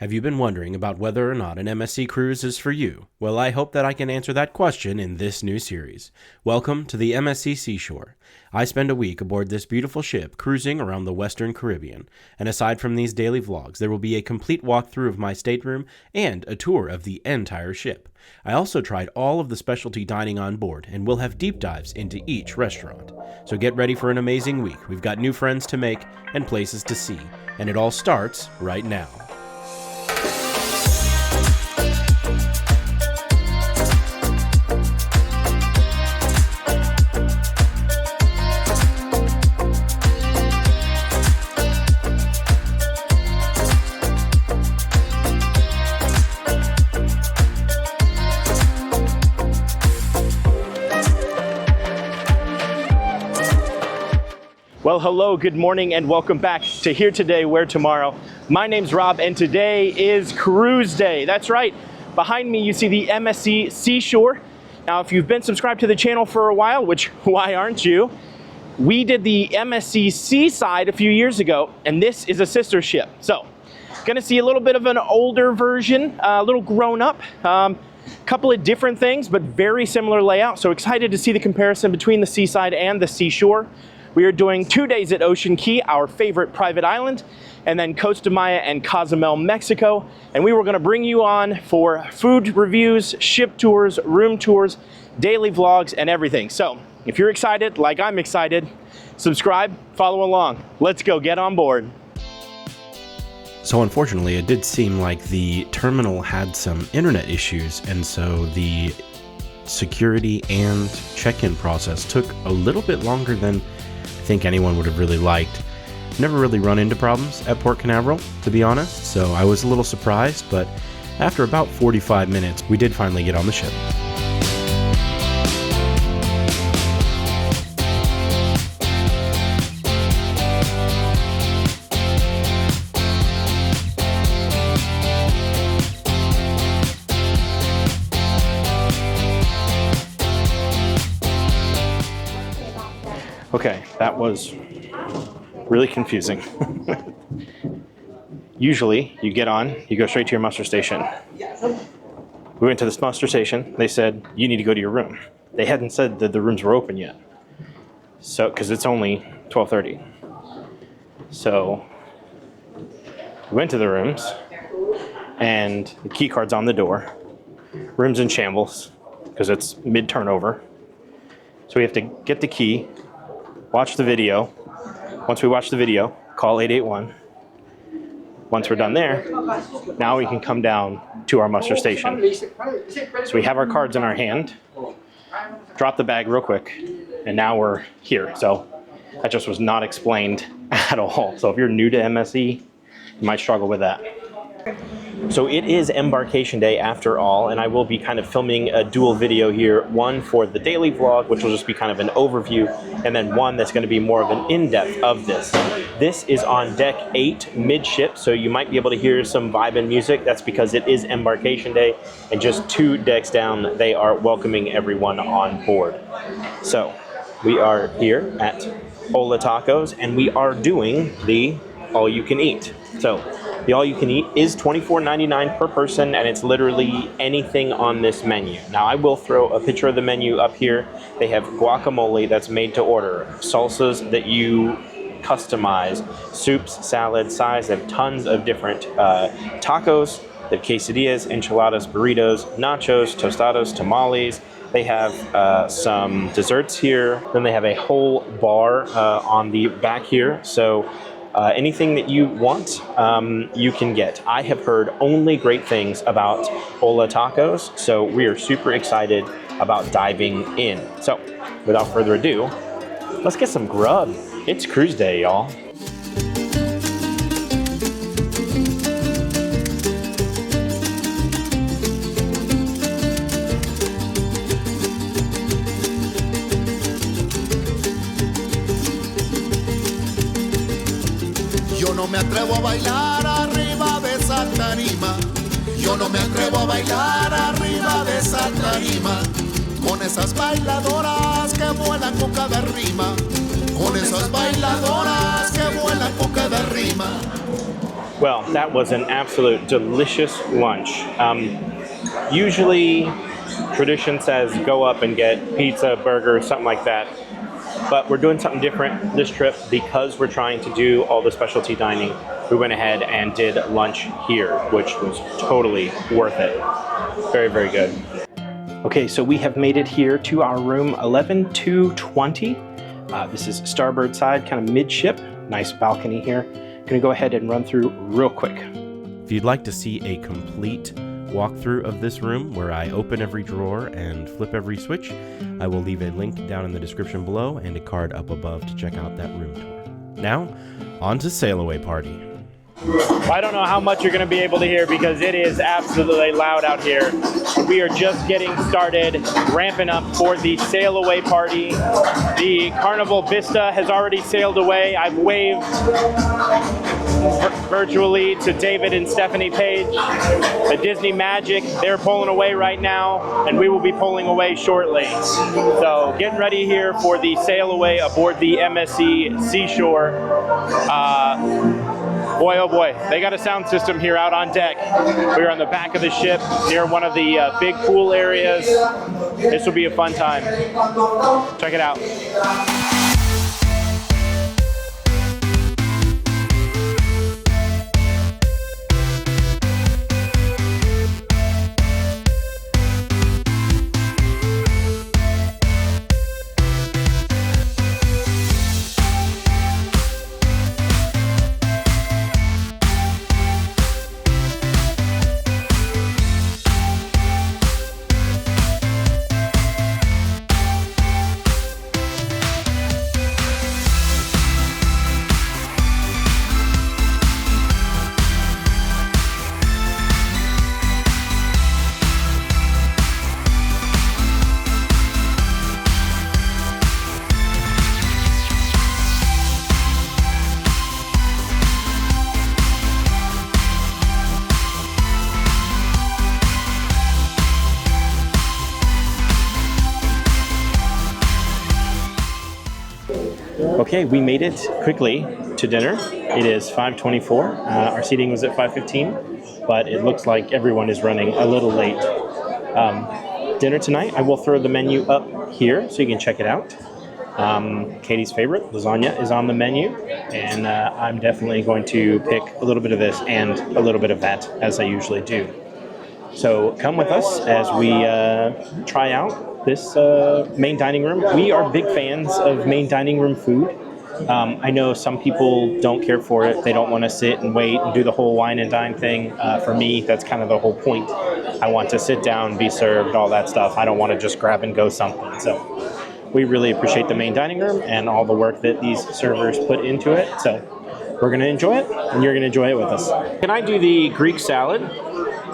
Have you been wondering about whether or not an MSC cruise is for you? Well, I hope that I can answer that question in this new series. Welcome to the MSC Seashore. I spend a week aboard this beautiful ship cruising around the Western Caribbean, and aside from these daily vlogs, there will be a complete walkthrough of my stateroom and a tour of the entire ship. I also tried all of the specialty dining on board, and we'll have deep dives into each restaurant. So get ready for an amazing week. We've got new friends to make and places to see, and it all starts right now. Well, hello, good morning, and welcome back to Here Today, Where Tomorrow. My name's Rob, and today is Cruise Day. That's right. Behind me, you see the MSC Seashore. Now, if you've been subscribed to the channel for a while, which why aren't you? We did the MSC Seaside a few years ago, and this is a sister ship. So, gonna see a little bit of an older version, a little grown up. Couple of different things, but very similar layout. So excited to see the comparison between the Seaside and the Seashore. We are doing 2 days at Ocean Key, our favorite private island, and then Costa Maya and Cozumel, Mexico. And we were gonna bring you on for food reviews, ship tours, room tours, daily vlogs, and everything. So if you're excited, like I'm excited, subscribe, follow along. Let's go, get on board. So unfortunately, it did seem like the terminal had some internet issues, and so the security and check-in process took a little bit longer than I think anyone would have really liked. Never really run into problems at Port Canaveral, to be honest, so I was a little surprised, but after about 45 minutes, we did finally get on the ship. Okay, that was really confusing. Usually, you get on, you go straight to your muster station. We went to this muster station, they said, you need to go to your room. They hadn't said that the rooms were open yet. So, because it's only 12:30. So, we went to the rooms, and the key card's on the door. Room's in shambles, because it's mid-turnover. So we have to get the key, watch the video. Once we watch the video, call 881. Once we're done there, now we can come down to our muster station. So we have our cards in our hand, drop the bag real quick, and now we're here. So that just was not explained at all. So if you're new to MSC, you might struggle with that. So it is Embarkation Day after all, and I will be kind of filming a dual video here, one for the daily vlog, which will just be kind of an overview, and then one that's going to be more of an in-depth of this. This is on deck 8 midship, so you might be able to hear some vibe and music. That's because it is Embarkation Day, and just 2 decks down, they are welcoming everyone on board. So we are here at Ola Tacos, and we are doing the all-you-can-eat. So the all-you-can-eat is $24.99 per person, and it's literally anything on this menu. Now, I will throw a picture of the menu up here. They have guacamole that's made to order, salsas that you customize, soups, salads, sides. They have tons of different tacos. They have quesadillas, enchiladas, burritos, nachos, tostados, tamales. They have some desserts here. Then they have a whole bar on the back here. So anything that you want, you can get. I have heard only great things about Ola Tacos, so we are super excited about diving in. So, without further ado, let's get some grub. It's cruise day, y'all. Yo no me atrevo a bailar arriba de esa tarima. Yo no me atrevo a bailar arriba de esa tarima. Con esas bailadoras que vuelan con cada rima. Con esas bailadoras que vuelan con cada rima. Well, that was an absolute delicious lunch. Usually, tradition says go up and get pizza, burger, something like that. But we're doing something different this trip because we're trying to do all the specialty dining. We went ahead and did lunch here, which was totally worth it. Very, very good. Okay, so we have made it here to our room 11220. This is starboard side, kind of midship. Nice balcony here. Gonna go ahead and run through real quick. If you'd like to see a complete walkthrough of this room where I open every drawer and flip every switch, I will leave a link down in the description below and a card up above to check out that room tour. Now, on to Sail Away Party. I don't know how much you're going to be able to hear because it is absolutely loud out here. We are just getting started, ramping up for the sail away party. The Carnival Vista has already sailed away. I've waved virtually to David and Stephanie Page. The Disney Magic, they're pulling away right now, and we will be pulling away shortly. So getting ready here for the sail away aboard the MSC Seashore. Boy, oh boy, they got a sound system here out on deck. We're on the back of the ship near one of the big pool areas. This will be a fun time. Check it out. Okay, we made it quickly to dinner. It is 5:24. Our seating was at 5:15, but it looks like everyone is running a little late. Dinner tonight, I will throw the menu up here so you can check it out. Katie's favorite, lasagna, is on the menu, and I'm definitely going to pick a little bit of this and a little bit of that, as I usually do. So come with us as we try out this main dining room. We are big fans of main dining room food. I know some people don't care for it. They don't want to sit and wait and do the whole wine and dine thing. For me, that's kind of the whole point. I want to sit down, be served, all that stuff. I don't want to just grab and go something. So we really appreciate the main dining room and all the work that these servers put into it. So we're going to enjoy it, and you're going to enjoy it with us. Can I do the Greek salad?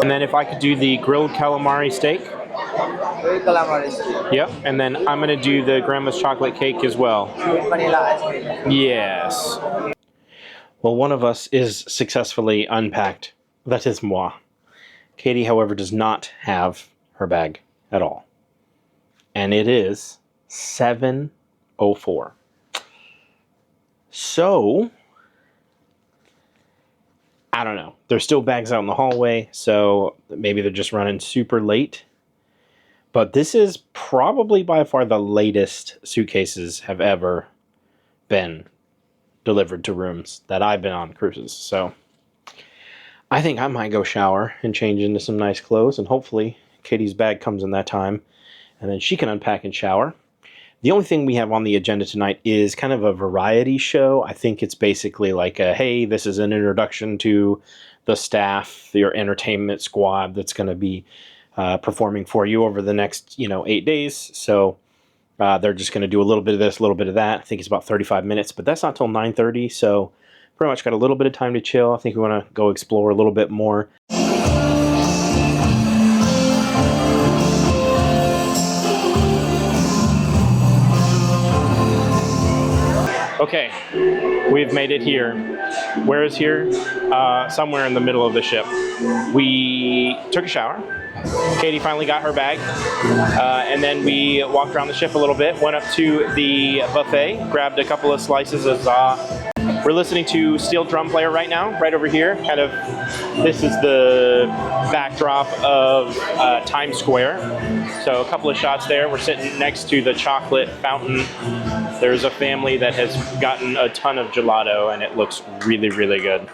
And then if I could do the grilled calamari steak. Grilled calamari steak. Yep, and then I'm going to do the grandma's chocolate cake as well. Vanilla ice cream. Yes. Well, one of us is successfully unpacked. That is moi. Katie, however, does not have her bag at all. And it is 7:04. So, I don't know. There's still bags out in the hallway, so maybe they're just running super late. But this is probably by far the latest suitcases have ever been delivered to rooms that I've been on cruises. So I think I might go shower and change into some nice clothes, and hopefully Katie's bag comes in that time, and then she can unpack and shower. The only thing we have on the agenda tonight is kind of a variety show. I think it's basically like a, hey, this is an introduction to the staff, your entertainment squad that's going to be performing for you over the next, 8 days. So they're just going to do a little bit of this, a little bit of that. I think it's about 35 minutes, but that's not till 9:30. So pretty much got a little bit of time to chill. I think we want to go explore a little bit more. Okay, we've made it here. Where is here? Somewhere in the middle of the ship. We took a shower. Katie finally got her bag. And then we walked around the ship a little bit, went up to the buffet, grabbed a couple of slices of We're listening to Steel Drum Player right now, right over here. Kind of, this is the backdrop of Times Square. So a couple of shots there. We're sitting next to the chocolate fountain. There's a family that has gotten a ton of gelato, and it looks really, really good.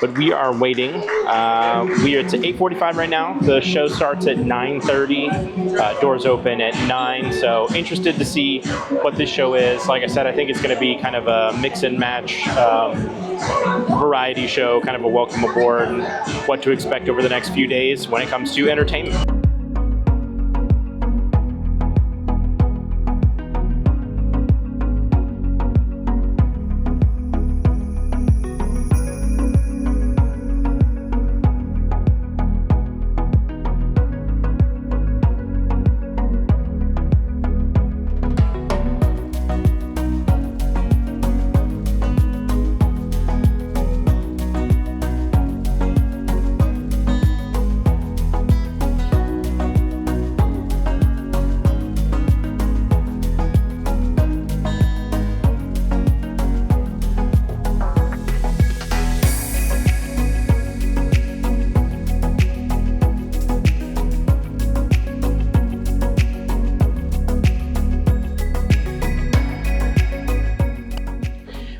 But we are waiting. We are at 8:45 right now. The show starts at 9:30. Doors open at 9. So interested to see what this show is. Like I said, I think it's going to be kind of a mix and match variety show, kind of a welcome aboard, and what to expect over the next few days when it comes to entertainment.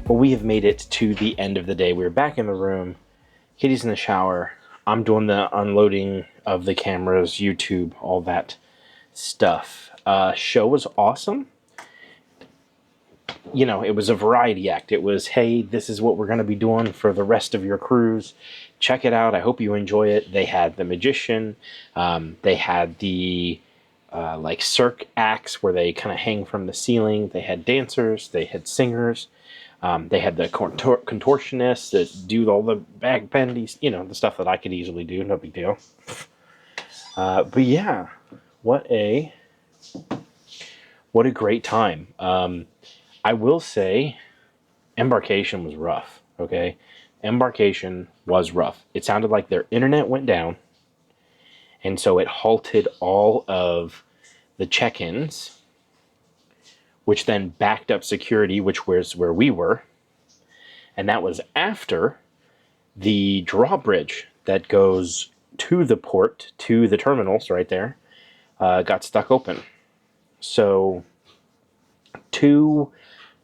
Well, we have made it to the end of the day. We're back in the room. Kitty's in the shower. I'm doing the unloading of the cameras, YouTube, all that stuff. Show was awesome. You know, it was a variety act. It was, hey, this is what we're going to be doing for the rest of your cruise. Check it out. I hope you enjoy it. They had the magician. They had the like cirque acts where they kind of hang from the ceiling. They had dancers. They had singers. They had the contortionists that do all the back bendies, you know, the stuff that I could easily do, no big deal. But yeah, what a great time. I will say Embarkation was rough, okay? Embarkation was rough. It sounded like their internet went down, and so it halted all of the check-ins, which then backed up security, which was where we were. And that was after the drawbridge that goes to the port, to the terminals right there, got stuck open. So two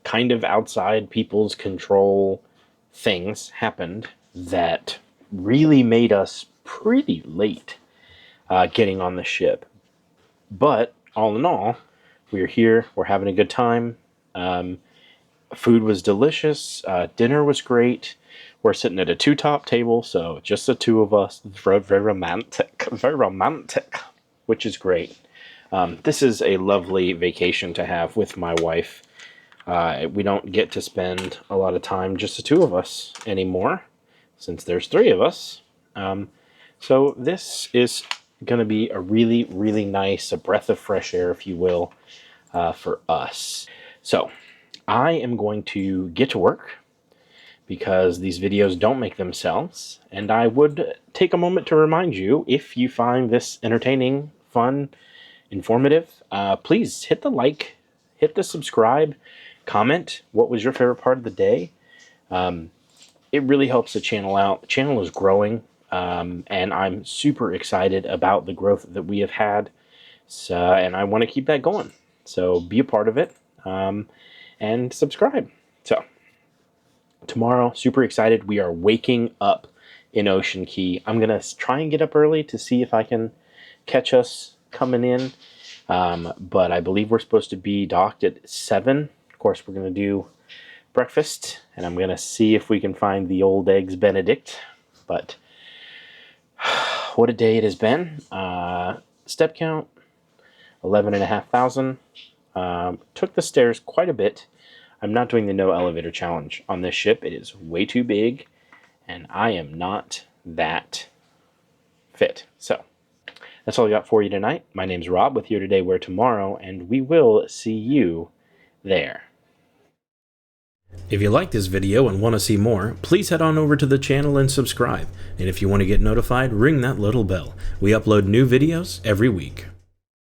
kind of outside people's control things happened that really made us pretty late getting on the ship. But all in all, we're here, we're having a good time. Food was delicious, dinner was great. We're sitting at a two-top table, so just the two of us. Very, very romantic, which is great. This is a lovely vacation to have with my wife. We don't get to spend a lot of time just the two of us anymore, since there's three of us. So this is going to be a really, really nice, a breath of fresh air, if you will, for us. So I am going to get to work because these videos don't make themselves, and I would take a moment to remind you, if you find this entertaining, fun, informative, please hit the like, hit the subscribe, comment what was your favorite part of the day. It really helps the channel out. The channel is growing, and I'm super excited about the growth that we have had, and I want to keep that going. So be a part of it, and subscribe. So tomorrow, super excited. We are waking up in Ocean Key. I'm going to try and get up early to see if I can catch us coming in. But I believe we're supposed to be docked at 7. Of course, we're going to do breakfast, and I'm going to see if we can find the old Eggs Benedict. But what a day it has been. Step count, 11,500. Took the stairs quite a bit. I'm not doing the no elevator challenge on this ship. It is way too big, and I am not that fit. So that's all I got for you tonight. My name's Rob with Here Today, Where Tomorrow, and we will see you there. If you like this video and want to see more, please head on over to the channel and subscribe. And if you want to get notified, ring that little bell. We upload new videos every week.